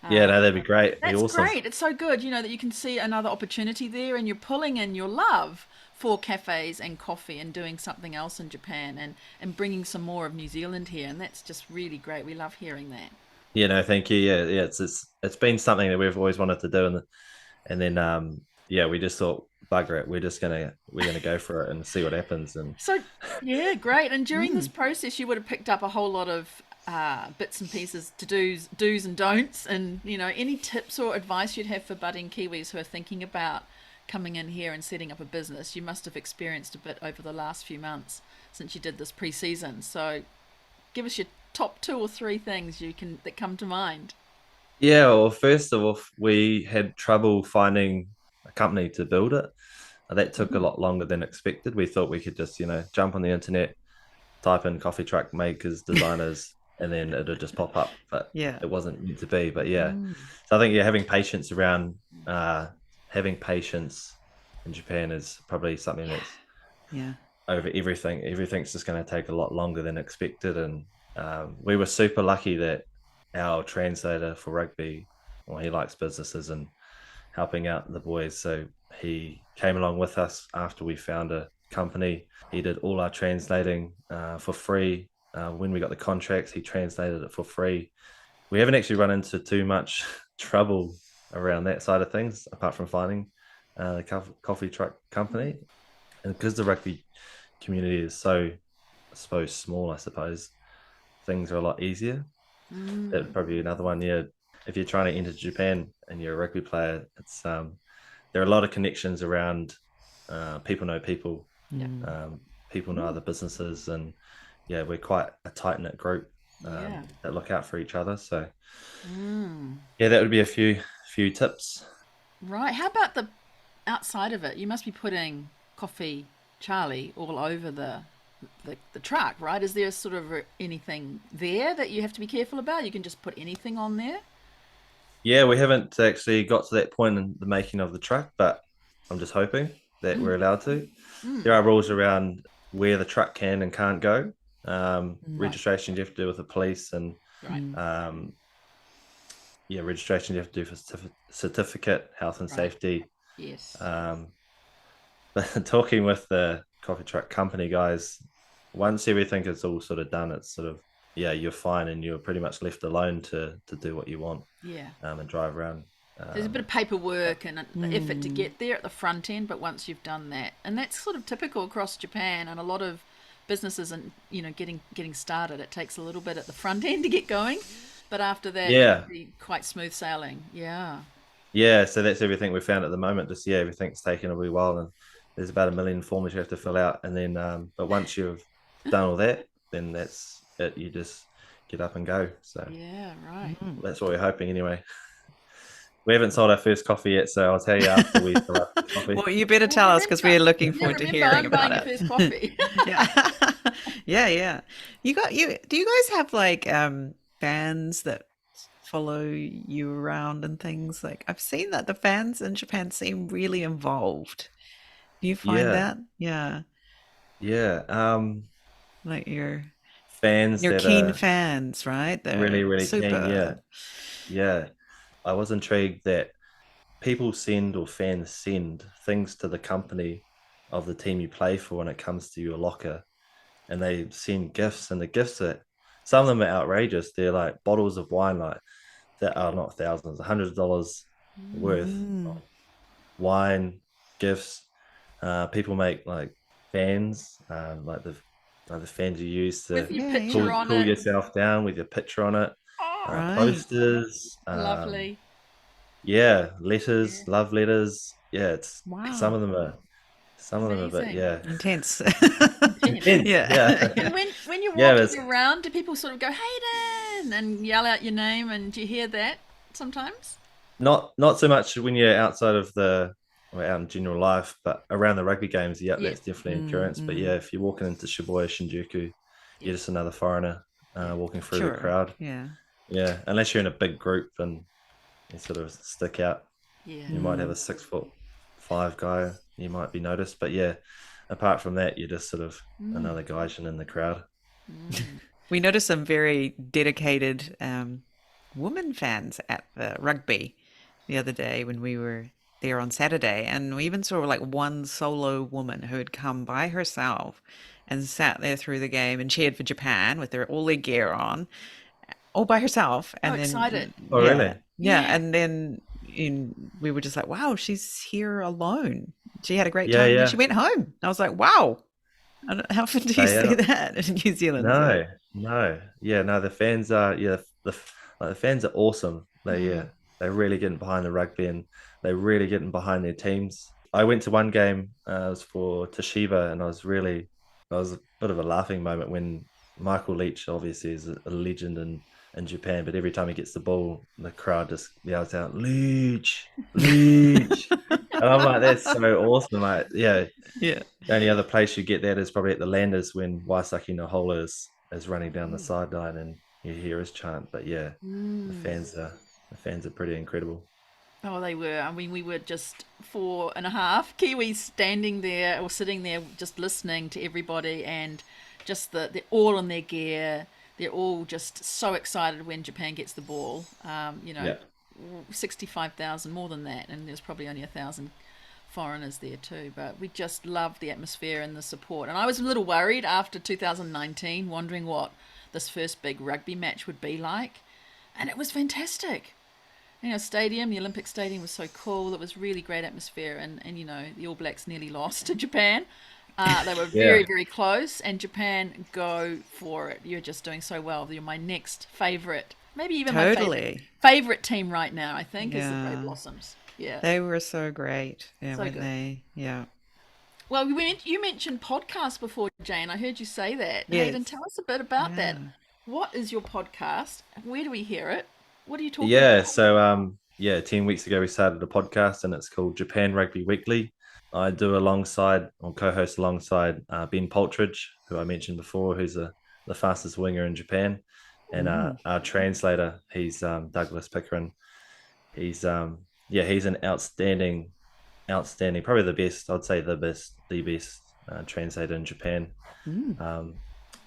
Yeah, no, that'd be great. It'd be That's awesome. great. It's so good, that you can see another opportunity there and you're pulling in your love for cafes and coffee and doing something else in Japan and bringing some more of New Zealand here. And that's just really great. We love hearing that. Yeah, no, thank you. Yeah, yeah, it's been something that we've always wanted to do, and then yeah, we just thought, bugger it, we're gonna go for it and see what happens. And So, yeah, great. And during this process, you would have picked up a whole lot of bits and pieces to do's and don'ts. And, any tips or advice you'd have for budding Kiwis who are thinking about coming in here and setting up a business? You must have experienced a bit over the last few months since you did this pre-season. So, give us your top two or three things that come to mind. yeah, well, first of all, we had trouble finding a company to build it. That took a lot longer than expected. We thought we could just, jump on the internet, type in coffee truck makers, designers, and then it'll just pop up. But Yeah. it wasn't meant to be. But yeah, so I think yeah, uh, having patience in Japan is probably something that's Yeah. over everything. Everything's just going to take a lot longer than expected, and we were super lucky that our translator for rugby, well, he likes businesses and helping out the boys, so he came along with us after we found a company. He did all our translating for free. When we got the contracts, he translated it for free. We haven't actually run into too much trouble around that side of things, apart from finding the coffee truck company. And because the rugby community is so, I suppose, small, I suppose, things are a lot easier. That'd probably be another one. Yeah, if you're trying to enter Japan and you're a rugby player, it's there are a lot of connections around. People know people, Yeah. people know other businesses, and yeah, we're quite a tight knit group Yeah. that look out for each other. So Yeah, that would be a few tips. Right. How about the outside of it? You must be putting coffee Charlie all over the truck, right? Is there sort of anything there that you have to be careful about? You can just put anything on there. Yeah, we haven't actually got to that point in the making of the truck, but I'm just hoping that we're allowed to. There are rules around where the truck can and can't go. Right. Registration you have to do with the police, and Right. um, yeah, registration you have to do for certificate, health and Right. safety. Yes. Um, but talking with the coffee truck company guys, once everything is all sort of done, it's sort of yeah, you're fine, and you're pretty much left alone to do what you want Yeah. and drive around. There's a bit Um, of paperwork and the effort to get there at the front end, but once you've done that, and that's sort of typical across Japan and a lot of businesses, and getting started, it takes a little bit at the front end to get going, but after that, it can yeah, be quite smooth sailing. Yeah. yeah. So that's everything we found at the moment. Just yeah, everything's taken a wee while, and there's about a million forms you have to fill out, and then but once you've done all that, then that's it. You just get up and go. So Yeah. Right. that's what we're hoping anyway. We haven't sold our first coffee yet, so I'll tell you after we fill up the coffee. Well, you better Well, tell us because remember, we're looking yeah, forward to remember, hearing I'm about buying your first it. coffee. Yeah. Yeah, yeah. You do you guys have like fans that follow you around and things? Like I've seen that the fans in Japan seem really involved. Do you find Yeah, that? Yeah. yeah. Like Fans you're that keen are fans, right? really, They're really keen. Yeah, super. yeah. I was intrigued that people send or fans send things to the company of the team you play for when it comes to your locker, and they send gifts, and the gifts are some of them are outrageous. They're like bottles of wine, like that are not thousands, $100 worth Mm, of wine gifts. People make like fans, like the fans you use With to your yeah, picture yeah. on cool it. yourself down with your picture on it. Oh, Right. Posters, lovely. yeah, Yeah. letters, love letters. Yeah, it's some Wow. of them are some of them are, but Amazing. yeah, Intense. Intense. intense. Yeah. Yeah, And when you're yeah. walking It's around, do people sort of go Hayden and yell out your name? And do you hear that sometimes? not so much when you're outside of the or out in general life, but around the rugby games. Yeah, Yeah. that's definitely an Mm, occurrence. But mm. yeah, if you're walking into Shibuya, Shinjuku, Yeah. you're just another foreigner Yeah. walking through the Sure. crowd. Yeah. Yeah, unless you're in a big group and you sort of stick out. Yeah. You might have Mm. a 6'5" guy, you might be noticed. But yeah, apart from that, you're just sort of another Gaijin in the crowd. We noticed some very dedicated woman fans at the rugby the other day when we were there on Saturday, and we even saw like one solo woman who had come by herself and sat there through the game and cheered for Japan with all their gear on, all by herself. Oh, And excited. then Oh, yeah, really? yeah, Yeah. and then we were just like, wow, she's here alone. She had a great Yeah, time, and then she yeah. went home. I was like, wow, how often do you They see are. that in New Zealand? So No, no. Yeah, no, the fans are, yeah, like the fans are awesome. They're really getting behind the rugby, and they're really getting behind their teams. I went to one game, it was for Toshiba, and I was a bit of a laughing moment when Michael Leach obviously is a legend in Japan, but every time he gets the ball, the crowd just yells out, Leach, Leach. And I'm like, that's so awesome. Like, yeah, yeah. the only other place you get that is probably at the Landers when Waisaki Nohola is running down the sideline and you hear his chant. But yeah, the fans are the fans are pretty incredible. Oh, they were. I mean, we were just four and a half Kiwis standing there or sitting there just listening to everybody, and just they're all in their gear. They're all just so excited when Japan gets the ball. Yeah. 65,000, more than that, and there's probably only 1,000 foreigners there too. But we just loved the atmosphere and the support. And I was a little worried after 2019, wondering what this first big rugby match would be like, and it was fantastic. Stadium, the Olympic Stadium was so cool. It was really great atmosphere, and the All Blacks nearly lost to Japan. They were Yeah. very, very close, and Japan, go for it. You're just doing so well. You're my next favorite, maybe even my Totally. favorite team right now. I think is the Grey Yeah. Blossoms. Yeah, They were so great. Yeah, so weren't good. they? Yeah. Well, you mentioned podcasts before, Jane. I heard you say that. Hayden, Yes. tell us a bit about that. Yeah. What is your podcast? Where do we hear it? What are you talking Yeah, about? so 10 weeks ago we started a podcast and it's called Japan Rugby Weekly. I do alongside or co-host alongside Ben Poltridge, who I mentioned before, who's the fastest winger in Japan, and Mm. our translator, he's Douglas Pickering. He's an outstanding, probably the best. I'd say the best translator in Japan. Mm. Um,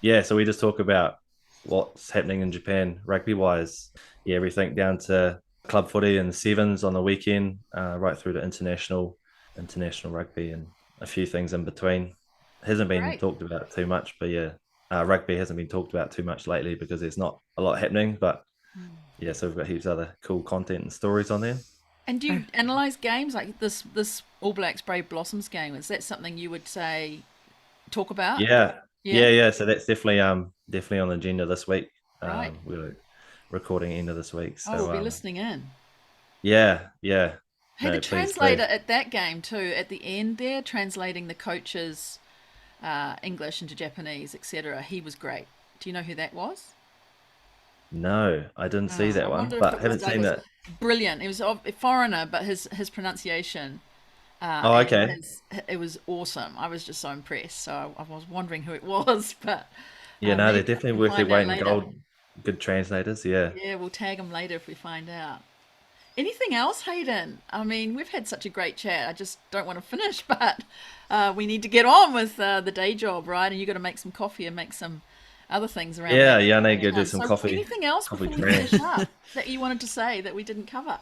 yeah, so we just talk about what's happening in Japan rugby wise. Yeah, everything down to club footy and sevens on the weekend, right through to international rugby and a few things in between. Hasn't been Great. talked about too much, but yeah, rugby hasn't been talked about too much lately because there's not a lot happening. But yeah, so we've got heaps of other cool content and stories on there. And do Oh, you analyze games like this All Blacks Brave Blossoms game? Is that something you would say talk about? Yeah, Yeah, yeah. So that's definitely on the agenda this week. right. We're recording end of this week, Oh, we'll so be listening in. yeah. Hey, the No, please translator do. at that game too, at the end there, translating the coaches' English into Japanese, etc. He was great. Do you know who that was? No, I didn't see Oh, I that one, wonder if but it was haven't seen Douglas. that. Brilliant. He was a foreigner, but his pronunciation Oh, and okay. his it was awesome. I was just so impressed. So I was wondering who it was, but Yeah, no, they're maybe definitely we can worth their find out weight in later. gold. Good translators, yeah. Yeah, we'll tag him later if we find out. Anything else, Hayden? I mean, we've had such a great chat. I just don't want to finish, but we need to get on with the day job, right? And you got to make some coffee and make some other things around Yeah, that yeah, I need to go do house. some So, coffee, anything else coffee before we training. finish up that you wanted to say that we didn't cover?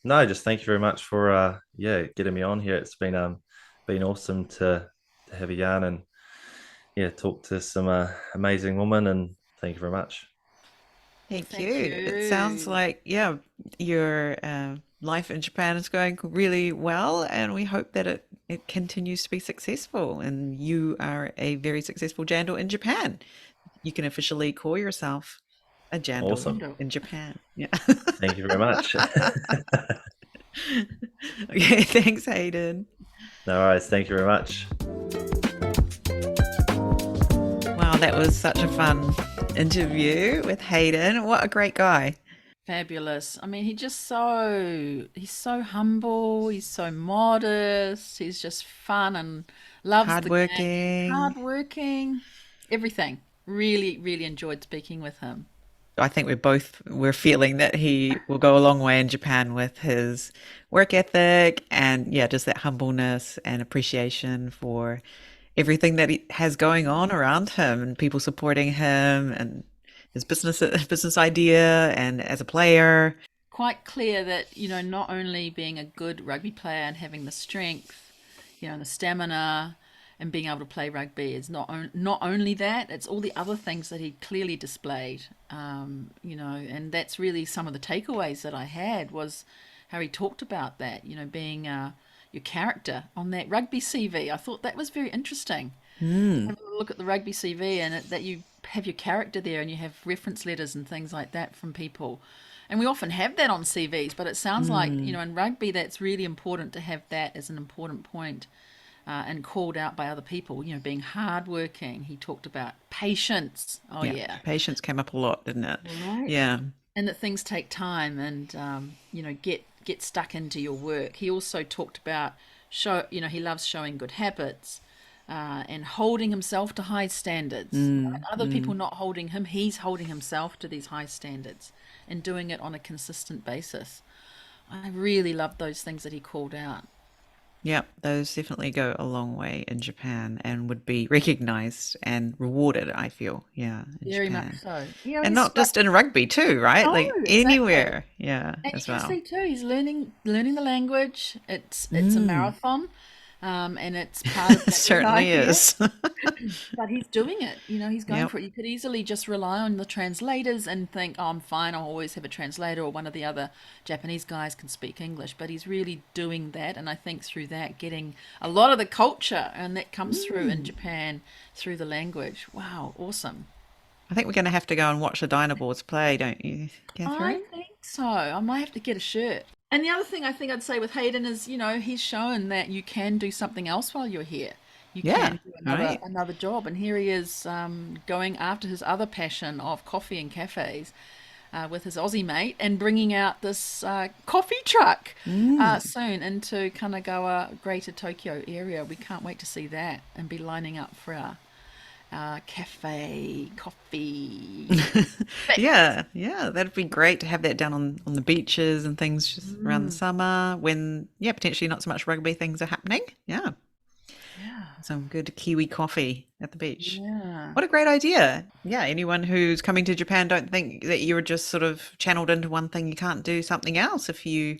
No, just thank you very much for getting me on here. It's been awesome to have a yarn and yeah, talk to some amazing woman and thank you very much. thank Thank you. It sounds you. like, yeah, your life in Japan is going really well, and we hope that it continues to be successful. And you are a very successful jandal in Japan. You can officially call yourself a jandal Awesome. Endo. in Japan. Yeah. Thank you very much. Okay, thanks, Hayden. No worries. Thank you very much. Wow, that was such a fun interview with Hayden. What a great guy. Fabulous. I mean, he's so humble, he's so modest, he's just fun and loves the game, Hardworking. hardworking, everything. Really, really enjoyed speaking with him. I think we're feeling that he will go a long way in Japan with his work ethic and yeah, just that humbleness and appreciation for everything that he has going on around him and people supporting him and his business idea and as a player. Quite clear that, not only being a good rugby player and having the strength, and the stamina and being able to play rugby is not only that, it's all the other things that he clearly displayed. And that's really some of the takeaways that I had was how he talked about that, being your character on that rugby CV. I thought that was very interesting. Mm, Have a look at the rugby CV and that you have your character there and you have reference letters and things like that from people. And we often have that on CVs, but it sounds like, mm. in rugby, that's really important to have that as an important point and called out by other people, being hardworking. He talked about patience. Oh, Yeah, yeah. patience came up a lot, didn't it? Right. Yeah. And that things take time and, get stuck into your work. He also talked about he loves showing good habits and holding himself to high standards. Right? Mm, Other people mm. not holding him, he's holding himself to these high standards and doing it on a consistent basis. I really loved those things that he called out. Yeah, those definitely go a long way in Japan and would be recognized and rewarded, I feel. Yeah, in Very much Japan. so. And He's not struck. just in rugby too, right? No, Like exactly. anywhere. Yeah, And you as can well. see too, he's learning the language. It's a Mm, marathon, and it's part of that certainly idea. is. But he's doing it. He's going Yep. for it. You could easily just rely on the translators and think, oh, I'm fine. I'll always have a translator or one of the other Japanese guys can speak English. But he's really doing that. And I think through that, getting a lot of the culture and that comes through in Mm. Japan through the language. Wow, awesome. I think we're going to have to go and watch the Dynaboars play, don't you, I Catherine? think so. I might have to get a shirt. And the other thing I think I'd say with Hayden is, he's shown that you can do something else while you're here. You Yeah, can do another right. another job, and here he is going after his other passion of coffee and cafes. with his Aussie mate and bringing out this coffee truck soon into Kanagawa, Greater Tokyo area. We can't wait to see that and be lining up for our cafe coffee. Yeah, that'd be great to have that down on the beaches and things just around the summer when, potentially not so much rugby things are happening. Yeah. Yeah. Some good Kiwi coffee at the beach. Yeah. What a great idea. Yeah, anyone who's coming to Japan, don't think that you're just sort of channeled into one thing. You can't do something else. If you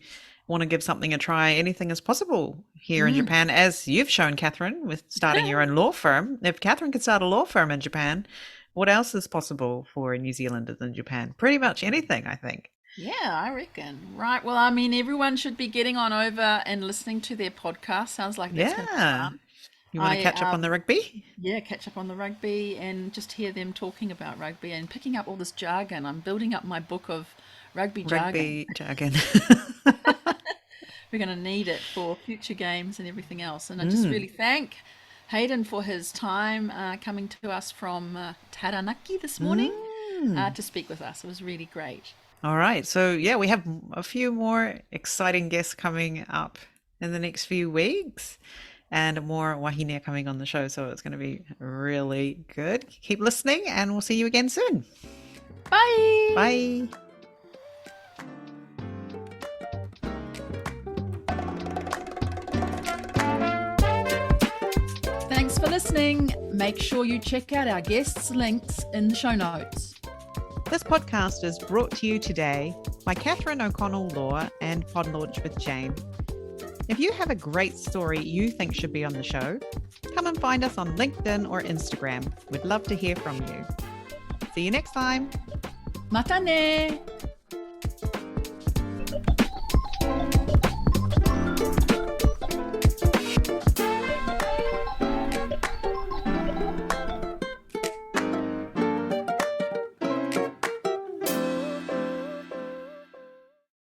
want to give something a try, anything is possible here in Japan, as you've shown, Catherine, with starting your own law firm. If Catherine could start a law firm in Japan, what else is possible for New Zealanders in Japan? Pretty much anything, I think. Yeah, I reckon. Right. Well, I mean, everyone should be getting on over and listening to their podcast. Sounds like that's going to be Yeah. fun. You want to catch up on the rugby? Yeah, catch up on the rugby and just hear them talking about rugby and picking up all this jargon. I'm building up my book of rugby jargon. Rugby jargon. We're going to need it for future games and everything else. And I just really thank Heiden for his time coming to us from Taranaki this morning to speak with us. It was really great. All right. So, we have a few more exciting guests coming up in the next few weeks. And more wahine coming on the show, so it's going to be really good. Keep listening, and we'll see you again soon. Bye! Bye! Thanks for listening. Make sure you check out our guests' links in the show notes. This podcast is brought to you today by Catherine O'Connell Law and Pod Launch with Jane. If you have a great story you think should be on the show, come and find us on LinkedIn or Instagram. We'd love to hear from you. See you next time. Mata ne!